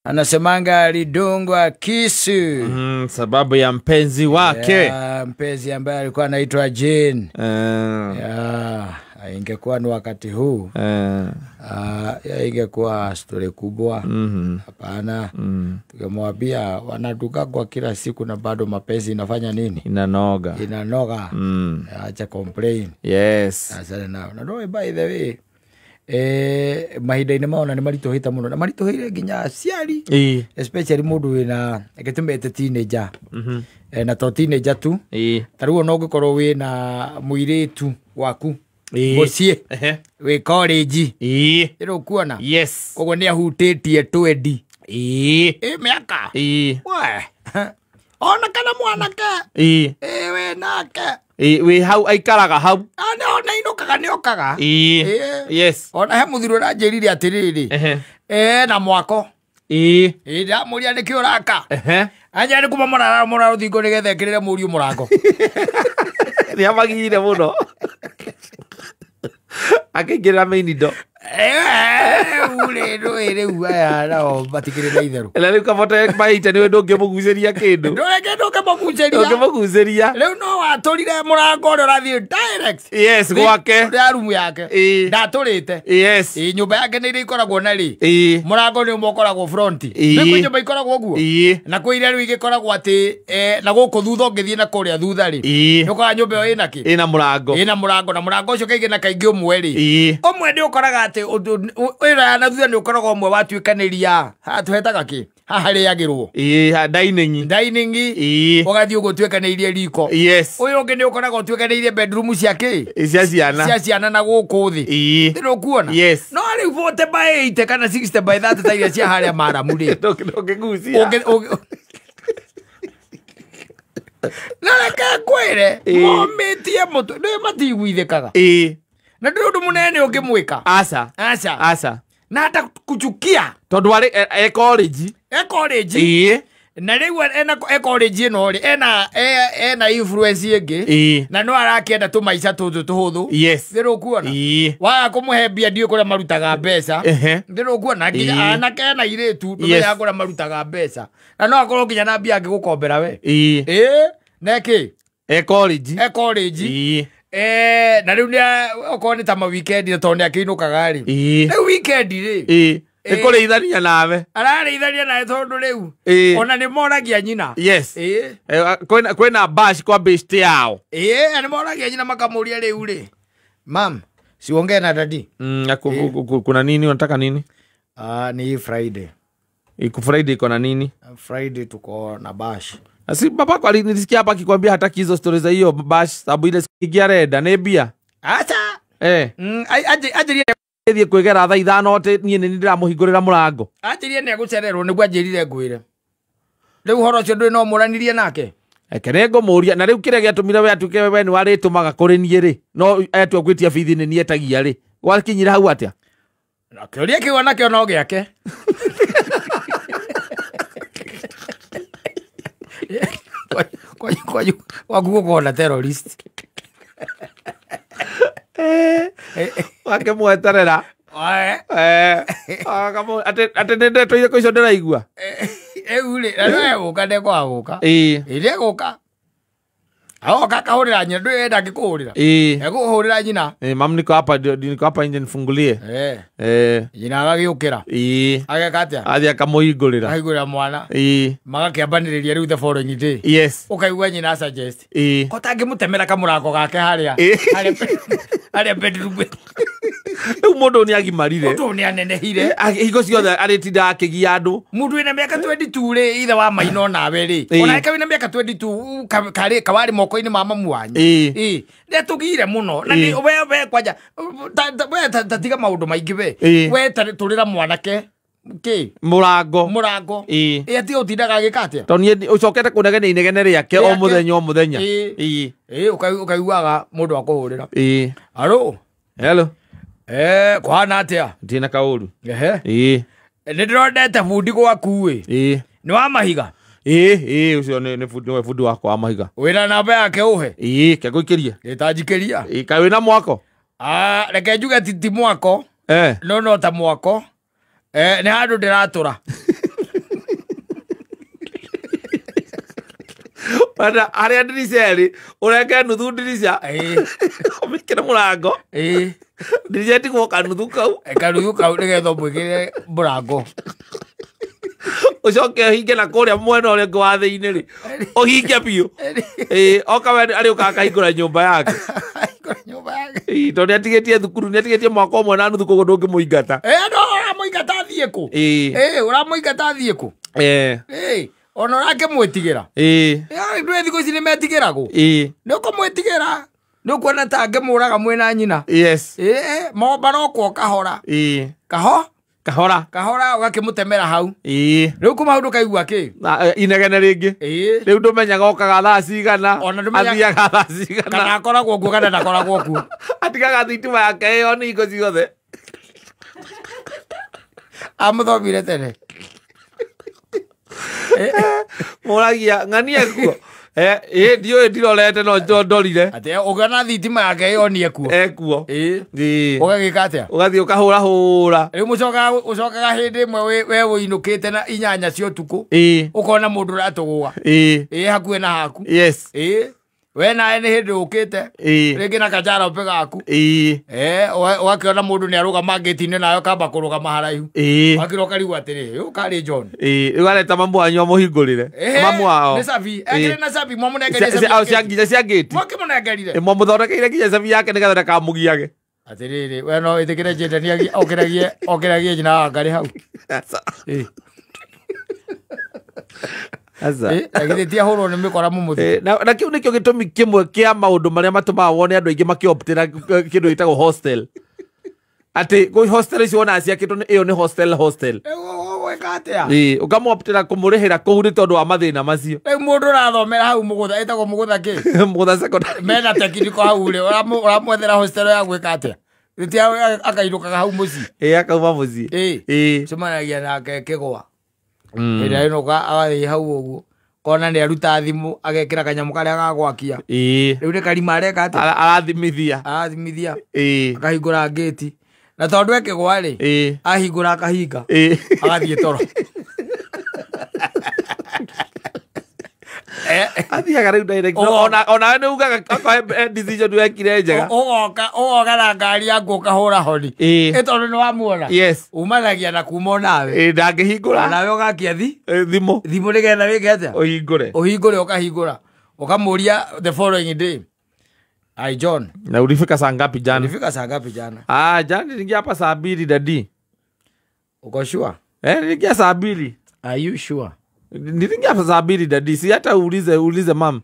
Anasemanga alidungwa kisu sababu ya mpenzi wake. Mpenzi ambaye alikuwa anaitwa Jane. Ingekuwa ni wakati huu. Ingekuwa story kubwa. Hapana. Tukimwambia wanaduka kwa kila siku na bado mapenzi inafanya nini? Inanoga. Acha complain. Yes. Asante nao. Na no, by the way, mahinda-inĩ maona nĩ maritohĩte mũno na maritohĩire nginya aciari, especially mũndũ wĩna gĩtũmĩte teenager na to teenager tu, ta rĩu no ũngĩkorwo wĩna mũirĩtu waku mũciĩ wĩ college rĩu kuona koguo nĩ ahutĩtie 20 mĩaka ona kana mwanake we nake we hau aikaraga hau ona inukaga nĩ okaga yes ona he mũthiro ranjĩrire atĩrĩrĩ na mwako ndamũria nĩkĩ ũraka anja nĩ kuma mũrara rũthingo nĩgetha ekĩrĩre mũriũ mũrango nĩ amagire mũno akĩingĩrĩra mainindo rĩu aya nao matikĩrĩ na itherũ na rĩu kabote maita nĩwe ndũngĩmũgucĩria kĩndũ ndũngĩmũgucĩria rĩu no watũrire mũrango ũrĩa ũrathiĩ direct yes gwake ya rumu yake ndatũrĩte yes nyũmba yake nĩ ikoragwo na rĩ mũrango nĩ ũkoragwo front nĩ nyũmba ikoragwo ũguo na kwĩ iria rĩu igĩkoragwo atĩ na gũkũ thutha ũngĩthiĩ na kũrĩa thutha rĩ nĩũkoraga nyũmba ĩyo ĩna kĩ ĩna mũrango na mũrango ũcio kaingĩ na kaingĩ ũmwe rĩ ũmwe nĩ ũkoraga atĩ wĩra na thutha nĩ ũkoragwo ũmwe watuĩkanĩria tũhetaga kĩ haha rĩagĩrwo dining ũgathiĩ ũguo tuĩkanĩirie riko ũyũ ũngĩ nĩ ũkoragwo tuĩkanĩirie bedroom cia kĩ cia ciana na gũkũ thĩ nĩ ũkuona no rĩu 40 by 80 kana 60 by 30 ta iria cia harĩa maramu rĩ ndũngĩgucia na reke ngwĩre momĩtie mũtwe nĩ matiguithĩkaga na ndĩ ũndũ mũnene ũngĩmwĩka aca na hata kuchukia tondũ arĩ college na rĩu ena college ĩno rĩ ena influence ĩngĩ na no arakĩenda tũmaica tũtũ tũhũthũ ndĩrũkuona waga kũmũhe mbia ndiũ kũrĩa marutaga mbeca ndĩrũkuona nginya anake na irĩtu ndũmenya kũrĩa marutaga mbeca na no akorwo nginya na mbia angĩgũkombera we nekĩ college na rĩu nĩ okorwo nĩ ta ma weekend na tondũ nĩ akĩinũkaga rĩ rĩu weekend rĩ ĩkũrĩithania nawe ararĩithania nawe tondũ rĩu ona nĩ moragia nyina kwĩna bash kwa best yao nĩ moragia nyina makamũria rĩu rĩ mam siongee na dadi kuna nini unataka nini ni Friday Friday iko na nini Friday tuko na bash asi baba kwa nilisikia hapa akikwambia hataki hizo stories za hiyo bash sababu ile sikia reda ne bia acha aje kwegera tha ithano te nie ni ndiramũhingũrĩra mũrango anjirie nĩ agũcererwo nĩguo anjĩrire ngwĩre rĩu horo ũcio ndũrĩ no mũranirie nake ekere ngũmũria na rĩu kĩrĩa gĩatũmire we atuĩke we nĩ warĩtũmaga kũrĩ niĩ rĩ no etua gwĩtia bithi nĩ niĩ etagia rĩ gwakinyira hau atĩa na kĩũria kĩu onakĩo no gĩake wakugũkona terrorist wakĩmweterera atĩ nĩndetũire kũ icio ndĩraigua rĩu rĩ na no egũka ndekwaga gũka ĩrĩa egũka agoka akahũrĩra nyina ndũĩ enda angĩkũhũrĩra egũhũrĩra nyina mam niko hapa nje nifungulie nyina agagĩũkĩra ageka atĩa athiĩ akamũhingũrĩra mwana magakĩambanĩrĩria rĩu the following day ũkaigua nyina suggest ũtangĩmũtemera kamũrango gake harĩa bedroom rĩu mũndũ nĩ agimarire mũndũ nĩ anenehire hingo ciothe arĩtinda akĩgia andũ mũndũ wĩna mĩaka 22 rĩ ithe wa maino nawe rĩ ona eka wĩna mĩaka 22 kawarĩ moko-inĩ ma mamu wanyu nĩatũgire mũno na we kwanja we tatiga maũndũ maingĩ we tũrĩra mwanake mũrango ati ũtindaga agĩka atĩa tondũ niĩ ũcokete kũnegenia inegene rĩake o mũthenya ũkaiguaga mũndũ akũhũrĩra hello kwana atĩa ndina kaũru nĩ ndĩrondete bundi gwaku nĩ wa mahiga ũcio nĩ bundi wakwa wa mahiga wĩna namba yake ũhe ke ngũikĩrie gĩtanjikĩria kaĩ wĩna mwako reke njuge ti mwako no ta mwako nĩ handũ ndĩratũra Wana aria ndirisha ureke nuthu ndirisha umikira murango ndirisha tiguoka nuthu kau nigetha mwikire murango ucoke hinge na kuria mwena uria ngo wa thiini ri uhinge biu oka we ari ukakahingura nyumba yake tondu atigitie thukuru ni atigitie mwaka umwe na nuthu koguo ndungimuingata no uramuingata athie ku uramuingata athie ku ona urake mwitigira ndwe thiku ici ni metigiragwo ni ukumwitigira ni ukuona ta ngimuraga mwena nyina momba no kwa kahora kahora ugakimutemera hau riu kuma hau ndukaigua ki inegene ringi riu ndumenyaga okaga thaa cigana athiaga thaa cigana kana akoragwo kuo kana ndakoragwo kuo atigaga thitima yake ĩyo nĩ hingo ciothe amuthomire tene mũragia ng'ania kuo ndiũĩ ndirorete no ndorire ati ũgana thitima yake ĩyo nĩ ekuo ũgagĩka atĩa ũgathiĩ ũkahũra rĩu ũcokaga hĩndĩ ĩmwe we wũinũkĩte na 8 cia ũtukũ ũkona mũndũ ũratũgũa hakuhĩ na haku we nawe nĩ hĩndĩ ũkĩte rĩngĩ na kajarope gaku ũgakĩona mũndũ nĩ arũgama ngĩti-inĩ nayo kamba kũrũgama haraihu ũgakĩroka riu atĩrĩ ũyũ karĩ John rĩu areta mamu wanyu amũhingũrĩre mamu wao nĩ cabi ekĩrĩ na cabi mwamũnengerire nginya cia ngĩti mwakĩmũnengerire mwamũthondekeire nginya cabi yake nĩgetha ndakamũgiage atĩrĩrĩ we no ĩtĩkĩre njendani okĩragie nyina wa Ngarĩ hau agithĩtie hũrwo nĩ mĩkora mũmũthi na kĩu nĩkĩo gĩtũmi kĩmwe kĩa maũndũ marĩa matũmaga wone andũ aingĩ makĩoptĩra kĩndũ gĩtagwo hostel atĩ hostel icio wonaga ciakĩtwo ĩyo nĩ hostel gwĩka atĩa ũkamwoptĩra kũmũrĩhĩra kũu nĩ tondũ wa mathĩna macio rĩu mũndũ ũrathomera hau mũgũtha ĩtagwo mũgũtha kĩ mũgũtha secondary mena tekiniko hau rĩ ũramwethera hostel ya gwĩka atĩa gĩtia akainũkaga hau mũciĩ akauma mũciĩ cemanagia nake kĩgwa ĩrĩa ĩnoka agathiĩ hau ũguo kona nĩ aruta thimũ agekĩra kanyamũ karĩa gagwakia rĩu nĩ karima areka atĩa arathimithia akahingũra ngĩti na tondũ ekĩgwa rĩ ahingũra akahinga agathiĩ toro athiaga rĩu direct onawe nĩ ugaga decision wekire njega ũgoka na ngari yaku ũkahũra honi tondũ nĩ wamuona umanagia na kuma onawe ndangĩhingũra nawe ũgakia thimũ nĩgetha wĩke atĩa ũhingũre ũkahingũra ũkamũria the following day Ai John na ulifika saa ngapi jana? Ulifika saa ngapi jana? Jana niliingia hapa saa 2 dadi. Uko sure? Niliingia saa 2. Are you sure? Niliingia hapa saa 2 dadi. Si hata uulize mam.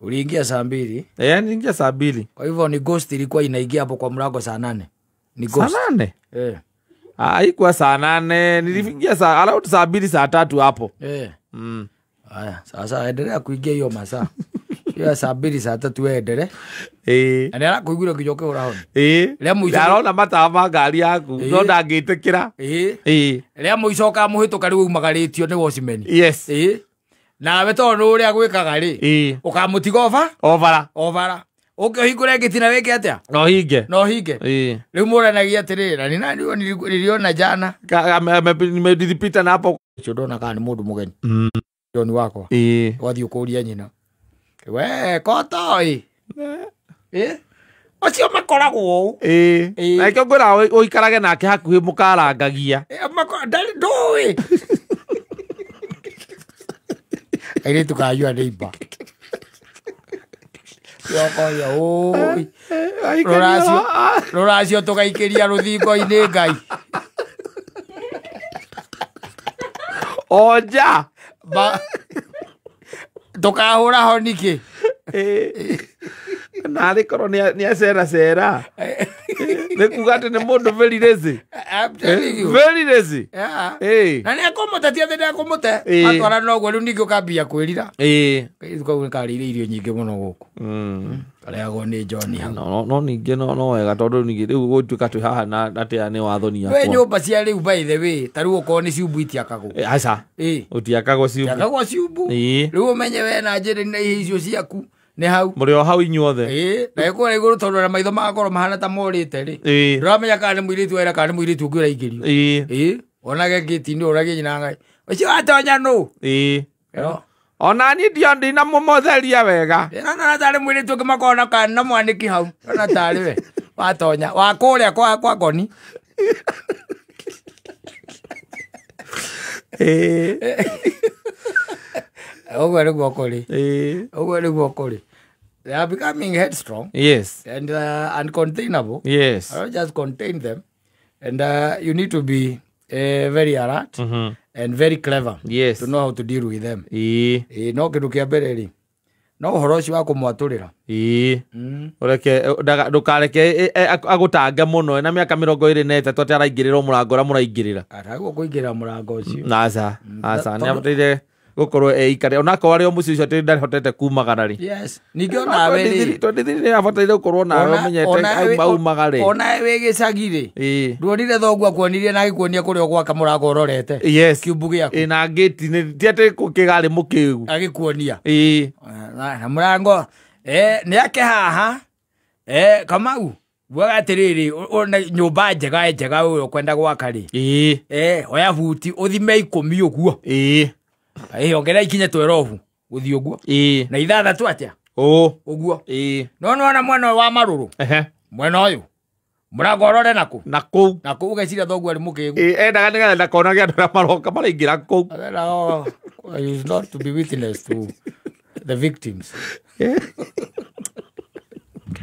Uliingia saa 2? Niliingia saa 2. Kwa hivyo ni ghost ilikuwa inaingia hapo kwa mlango saa 8. Ni ghost. Saa 8? Haikuwa saa 8. Niliingia saa 2 saa 3 hapo. Haya, sasa endelea kuingia hiyo masaa. Ya saa 2 saa 3 weendere. Na arakuiguire kijoke urahoni. Arona matawa ma ngari yaku. No ndangĩtĩkĩra. Rĩa mũicoka mũhĩtũka rĩu umagarĩtio nĩ Watchmen. Yes. Nawe tondũ ũrĩa gwĩkaga rĩ. Ũkamũtiga ovara. Ũkĩhingũre ngĩti na wĩke atĩa? No hinge. Rĩu mũranagia atĩrĩ na nina niliona jana. Nimedipita na hapo. Ndona kana nĩ mũndũ mũgeni. John wako. Wathiĩ ũkũria nyina. We kotoi ocio makoragwo ũũ na kĩo ngwĩra ũikarage nake hakuhĩ mũkarangagia ndũĩ airĩtu kayua nĩimba yokoria ũĩ rũracio tũgaikĩria rũthingo-inĩ Ngai onja tũkahũra honi kĩ narĩ korwo nĩ acera nĩ kuga atĩ nĩ mũndũ very lazy na nĩ akũmũtetia thĩ ndekũmũte atwara noguo rĩu ningĩ ũkambia kwĩrira kau nĩ karĩire irio nyingĩ mũno gũkũ karĩagwo nĩ John hau no ningĩ no wega tondũ ningĩ rĩu gũtuĩka twĩ haha na atĩa nĩ wathoni yakwa we nyũmba cia rĩu by the way ta rĩu okorwo nĩ ciumbu itiakagwo aca ũtiakagwo ciumbu rĩu ũmenye we na njĩra-inĩ icio ciaku nĩ hau mũrĩ o hau inyuothe na ĩkũra igũrũ tondũ na maitho magakorwo mahana ta morĩte rĩ ndũramenya kana nĩ mũirĩtu wera kana nĩ mũirĩtu ũngĩ ũraingĩrio onage ngĩti-inĩ ũragie nyina Ngai ũcio watonya nũ Ona ni ndi na mumotheria wega. Na tari mwiri tu kimakona kana mwaniki hau. Na tari we. Watonya. Wakuria kwa koni. Ogwe niguo kuri. Ogwe niguo kuri. They are becoming headstrong. Yes. And uncontainable. Yes. I don't just contain them. And you need to be very alert and very clever. Yes. To know how to deal with them. No kindu kia mbere ri. No uhoro ucio wa kumwaturira. Ureke ndukareke agutanga muno na miaka 23 ati araingirira murango ra muraingirira. Araguo kuingirira murango ucio. Asa ni abateire gukorwo ikare ona ko ari mucio ucio ndari hotete kumagara ri. Yes. Ningiona we ri. Ni abateire gukorwo nawe menyete au magare. Ona we gicagire. Ndonire thogu akuonirie na gikuonia kuria gwaka murango urorete. Yes. Kiubu giaku. Na gate ni tiate kukigari mukiu. Agikuonia. Na murango ni ake haha Kamau bwaga atiriri ona nyumba njega uyo kwenda gwaka ri oya buti uthime 10 uguo ongera ikinya 12 uthi uguo na ithathatũ atia uguo no mwena wa maruru mwena uyu murango rore na kuu ugecira thogu ari mukigu endaga nigetha kona gä andå arä a maroka maraingä kuu is not to be witness to the victims.